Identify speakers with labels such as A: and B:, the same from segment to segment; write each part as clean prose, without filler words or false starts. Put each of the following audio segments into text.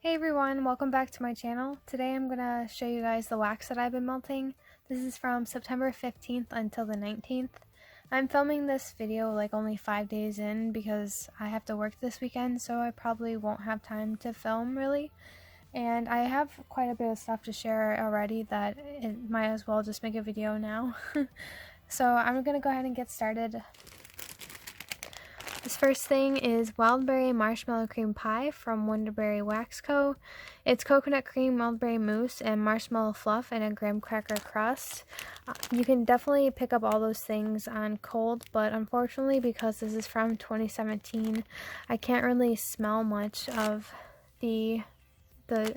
A: Hey everyone, welcome back to my channel. Today I'm going to show you guys the wax that I've been melting. This is from September 15th until the 19th. I'm filming this video like only 5 days in because I have to work this weekend, so I probably won't have time to film really. And I have quite a bit of stuff to share already that it might as well just make a video now. So I'm going to go ahead and get started. This first thing is Wildberry Marshmallow Cream Pie from Wonderberry Wax Co. It's coconut cream, wildberry mousse, and marshmallow fluff and a graham cracker crust. You can definitely pick up all those things on cold, but unfortunately because this is from 2017, I can't really smell much of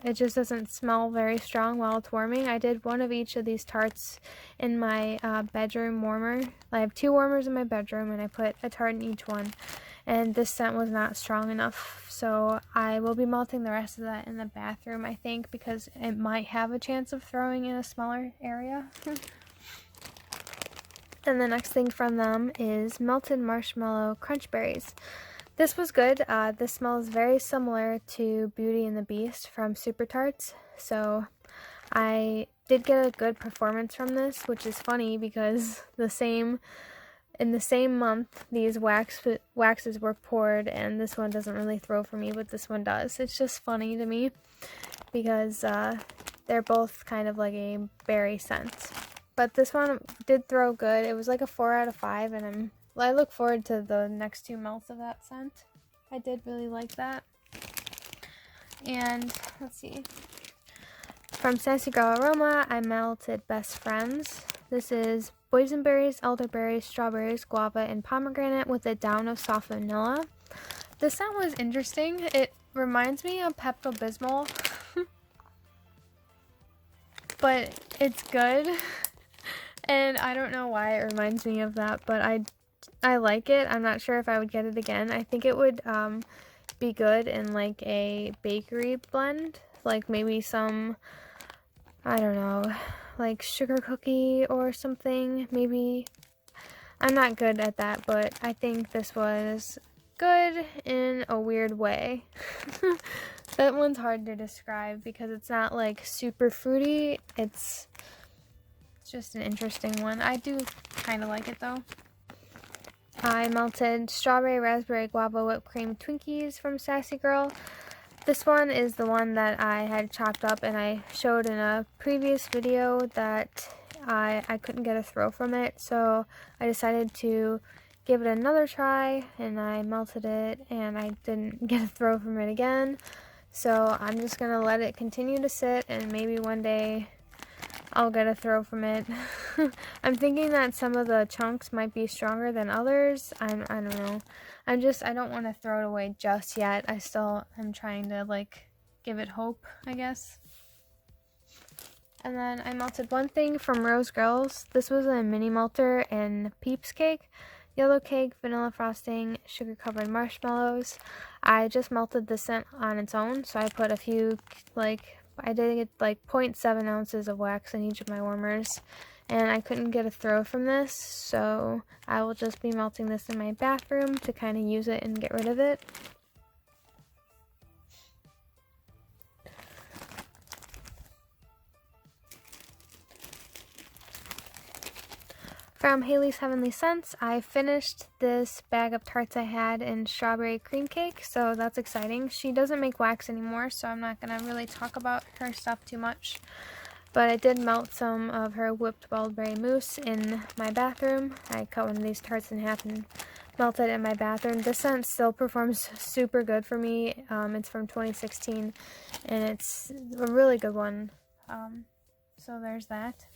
A: it just doesn't smell very strong while it's warming. I did one of each of these tarts in my bedroom warmer. I have 2 warmers in my bedroom and I put a tart in each one, and this scent was not strong enough, so I will be melting the rest of that in the bathroom, I think, because it might have a chance of throwing in a smaller area. And the next thing from them is Melted Marshmallow Crunch Berries. This was good. This smells very similar to Beauty and the Beast from Super Tarts, so I did get a good performance from this, which is funny because in the same month these waxes were poured, and this one doesn't really throw for me, but this one does. It's just funny to me because they're both kind of like a berry scent. But this one did throw good. It was like a 4 out of 5, and I look forward to the next 2 melts of that scent. I did really like that. And let's see. From Sassy Girl Aroma, I melted Best Friends. This is boysenberries, elderberries, strawberries, guava, and pomegranate with a down of soft vanilla. The scent was interesting. It reminds me of Pepto-Bismol, but it's good. And I don't know why it reminds me of that, but I like it. I'm not sure if I would get it again. I think it would be good in like a bakery blend, like maybe some, I don't know, like sugar cookie or something. Maybe. I'm not good at that, but I think this was good in a weird way. That one's hard to describe because it's not like super fruity. It's just an interesting one. I do kind of like it though. I melted strawberry, raspberry, guava, whipped cream Twinkies from Sassy Girl. This one is the one that I had chopped up, and I showed in a previous video that I couldn't get a throw from it, so I decided to give it another try, and I melted it, and I didn't get a throw from it again. So I'm just going to let it continue to sit, and maybe one day I'll get a throw from it. I'm thinking that some of the chunks might be stronger than others. I don't know. I don't want to throw it away just yet. I'm trying to like give it hope, I guess. And then I melted one thing from Rose Girls. This was a mini melter and Peeps cake. Yellow cake, vanilla frosting, sugar covered marshmallows. I just melted the scent on its own, so I put a few I did get like 0.7 ounces of wax in each of my warmers, and I couldn't get a throw from this, so I will just be melting this in my bathroom to kind of use it and get rid of it. From Haley's Heavenly Scents, I finished this bag of tarts I had in strawberry cream cake, so that's exciting. She doesn't make wax anymore, so I'm not going to really talk about her stuff too much. But I did melt some of her whipped wildberry mousse in my bathroom. I cut one of these tarts in half and melted it in my bathroom. This scent still performs super good for me. It's from 2016, and it's a really good one. So there's that.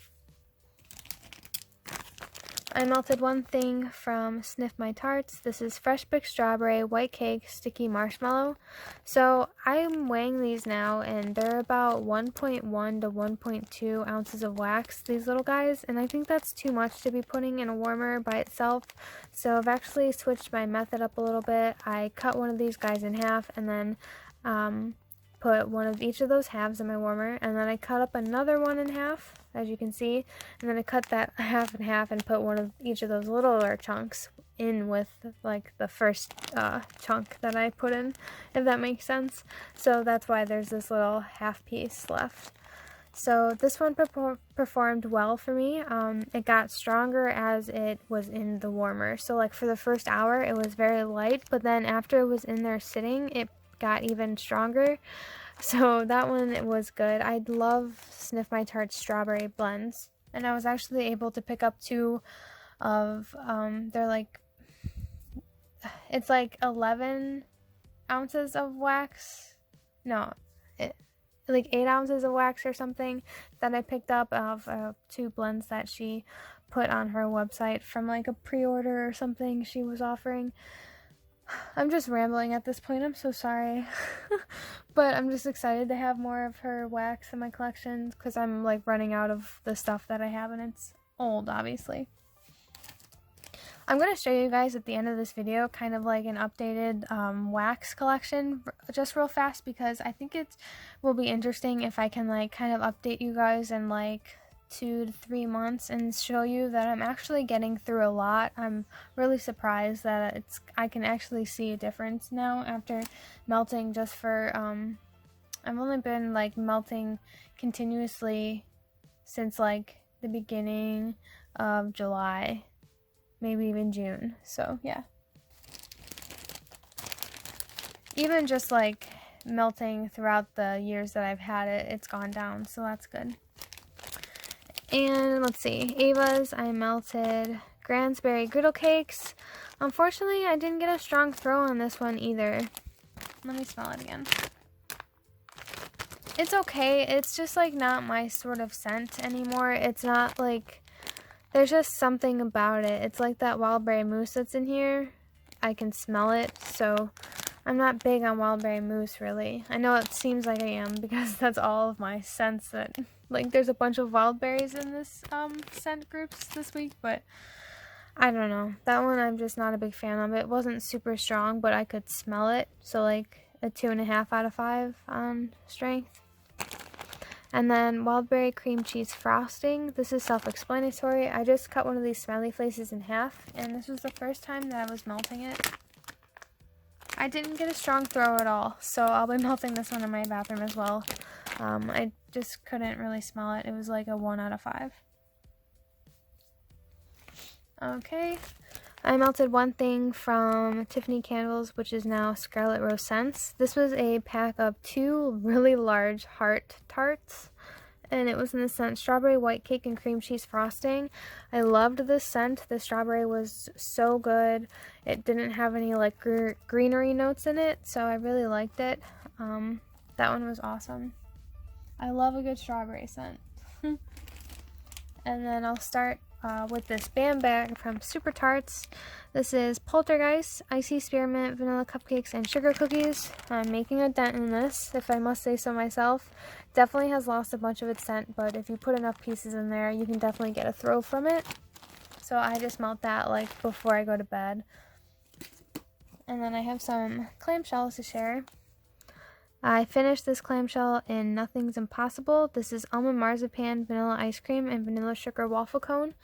A: I melted one thing from Sniff My Tarts. This is fresh baked strawberry, white cake, sticky marshmallow. So I'm weighing these now, and they're about 1.1 to 1.2 ounces of wax, these little guys, and I think that's too much to be putting in a warmer by itself. So I've actually switched my method up a little bit. I cut one of these guys in half and then put one of each of those halves in my warmer, and then I cut up another one in half, as you can see, and then I cut that half in half and put one of each of those littler chunks in with like the first chunk that I put in, if that makes sense. So that's why there's this little half piece left. So this one performed well for me. It got stronger as it was in the warmer. So like for the first hour it was very light, but then after it was in there sitting, it got even stronger. So that one, it was good. I love Sniff My Tarts strawberry blends, and I was actually able to pick up 2 of, they're like, it's like 11 ounces of wax, no, like 8 ounces of wax or something that I picked up of 2 blends that she put on her website from like a pre-order or something she was offering. I'm just rambling at this point, I'm so sorry. But I'm just excited to have more of her wax in my collection because I'm like running out of the stuff that I have, and it's old, obviously. I'm going to show you guys at the end of this video kind of like an updated wax collection just real fast, because I think it will be interesting if I can like kind of update you guys in like 2 to 3 months and show you that I'm actually getting through a lot. I'm really surprised that I can actually see a difference now after melting just for I've only been like melting continuously since like the beginning of July, maybe even June. So yeah, even just like melting throughout the years that I've had it, it's gone down, so that's good. And let's see, Ava's, I melted Gransberry griddle cakes. Unfortunately, I didn't get a strong throw on this one either. Let me smell it again. It's okay. It's just like not my sort of scent anymore. It's not like, there's just something about it. It's like that wild berry mousse that's in here. I can smell it, so I'm not big on wild berry mousse really. I know it seems like I am because that's all of my scents that, like, there's a bunch of wild berries in this scent groups this week, but I don't know. That one I'm just not a big fan of. It wasn't super strong, but I could smell it, so like a 2.5 out of 5 on strength. And then wild berry cream cheese frosting. This is self-explanatory. I just cut one of these smiley faces in half, and this was the first time that I was melting it. I didn't get a strong throw at all, so I'll be melting this one in my bathroom as well. I just couldn't really smell it. It was like a 1 out of 5. Okay, I melted one thing from Tiffany Candles, which is now Scarlet Rose Scents. This was a pack of 2 really large heart tarts, and it was in the scent Strawberry White Cake and Cream Cheese Frosting. I loved this scent. The strawberry was so good. It didn't have any like greenery notes in it, so I really liked it. That one was awesome. I love a good strawberry scent. And then I'll start with this Bam bag from Super Tarts. This is Poltergeist, Icy Spearmint, Vanilla Cupcakes, and Sugar Cookies. I'm making a dent in this, if I must say so myself. Definitely has lost a bunch of its scent, but if you put enough pieces in there, you can definitely get a throw from it. So I just melt that like before I go to bed. And then I have some clamshells to share. I finished this clamshell in Nothing's Impossible. This is almond marzipan, vanilla ice cream, and vanilla sugar waffle cone.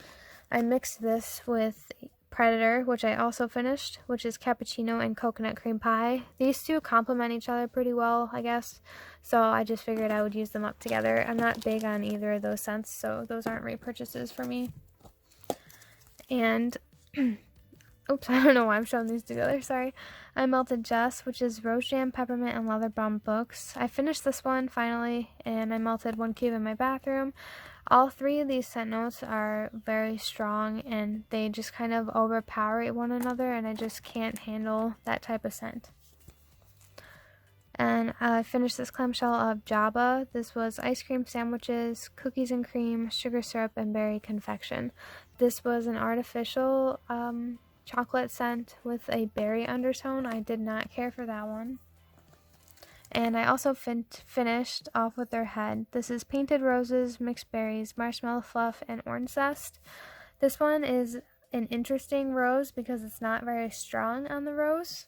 A: I mixed this with Predator, which I also finished, which is cappuccino and coconut cream pie. These two complement each other pretty well, I guess, so I just figured I would use them up together. I'm not big on either of those scents, so those aren't repurchases for me. And oops, I don't know why I'm showing these together, sorry. I melted Jess, which is rose jam, peppermint, and leather bound books. I finished this one finally, and I melted 1 cube in my bathroom. All 3 of these scent notes are very strong, and they just kind of overpower one another, and I just can't handle that type of scent. And I finished this clamshell of Jabba. This was ice cream sandwiches, cookies and cream, sugar syrup, and berry confection. This was an artificial chocolate scent with a berry undertone. I did not care for that one. And I also finished off with their head. This is Painted Roses, Mixed Berries, Marshmallow Fluff, and Orange Zest. This one is an interesting rose because it's not very strong on the rose.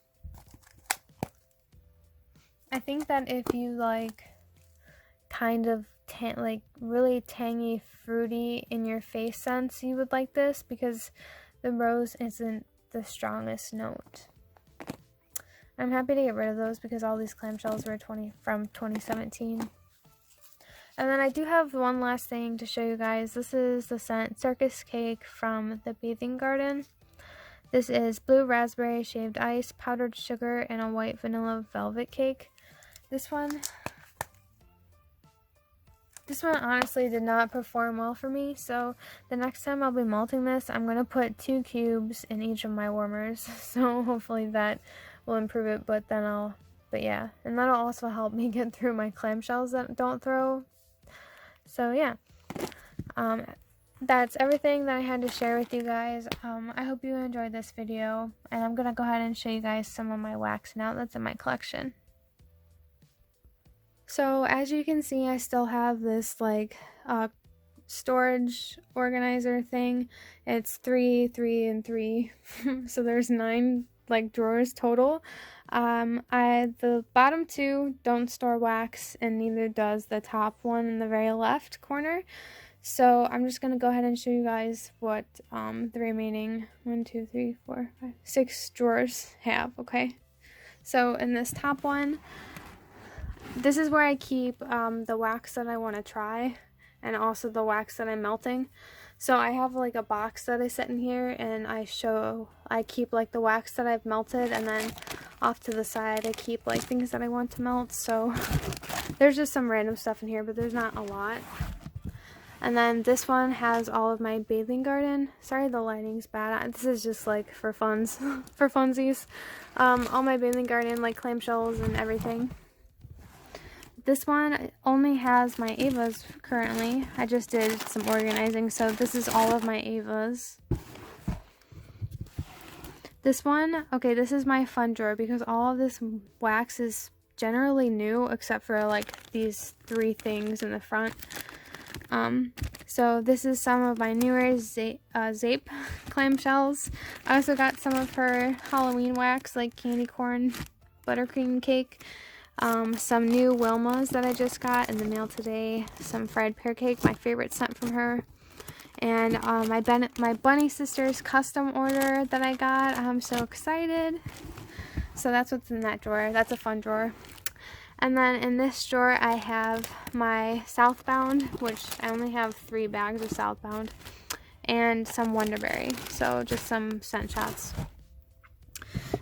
A: I think that if you like kind of like really tangy, fruity in your face scents, you would like this because the rose isn't the strongest note. I'm happy to get rid of those because all these clamshells were from 2017. And then I do have one last thing to show you guys. This is the scent Circus Cake from the Bathing Garden. This is blue raspberry, shaved ice, powdered sugar, and a white vanilla velvet cake. This one honestly did not perform well for me, so the next time I'll be melting this, I'm going to put 2 cubes in each of my warmers, so hopefully that will improve it, but yeah, and that'll also help me get through my clamshells that don't throw. So yeah, that's everything that I had to share with you guys. I hope you enjoyed this video, and I'm going to go ahead and show you guys some of my wax and outlets in my collection. So as you can see, I still have this like storage organizer thing. It's 3, 3, and 3. So there's 9 like drawers total. The bottom 2 don't store wax, and neither does the top one in the very left corner. So I'm just gonna go ahead and show you guys what the remaining 1, 2, 3, 4, 5, 6 drawers have. Okay, so in this top one, this is where I keep the wax that I want to try, and also the wax that I'm melting. So I have like a box that I set in here, and I keep like the wax that I've melted, and then off to the side I keep like things that I want to melt. So there's just some random stuff in here, but there's not a lot. And then this one has all of my Bathing Garden. Sorry, the lighting's bad. This is just like for funsies. All my Bathing Garden like clamshells and everything. This one only has my Avas currently. I just did some organizing, so this is all of my Avas. This one, okay, this is my fun drawer because all of this wax is generally new except for like these 3 things in the front. So this is some of my newer Sept clamshells. I also got some of her Halloween wax like candy corn buttercream cake. Some new Wilmas that I just got in the mail today, some fried pear cake, my favorite scent from her, and my Bunny Sisters custom order that I got. I'm so excited. So that's what's in that drawer. That's a fun drawer. And then in this drawer I have my Southbound, which I only have 3 bags of Southbound, and some Wonderberry, so just some scent shots.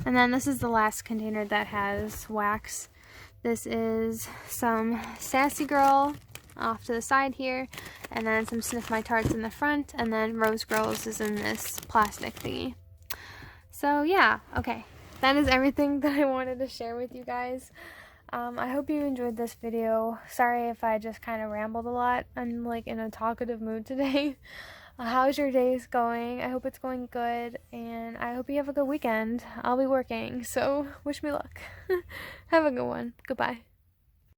A: And then this is the last container that has wax. This is some Sassy Girl off to the side here, and then some Sniff My Tarts in the front, and then Rose Girls is in this plastic thingy. So yeah, okay, that is everything that I wanted to share with you guys. I hope you enjoyed this video. Sorry if I just kind of rambled a lot. I'm like in a talkative mood today. How's your days going? I hope it's going good, and I hope you have a good weekend. I'll be working, so wish me luck. Have a good one. Goodbye.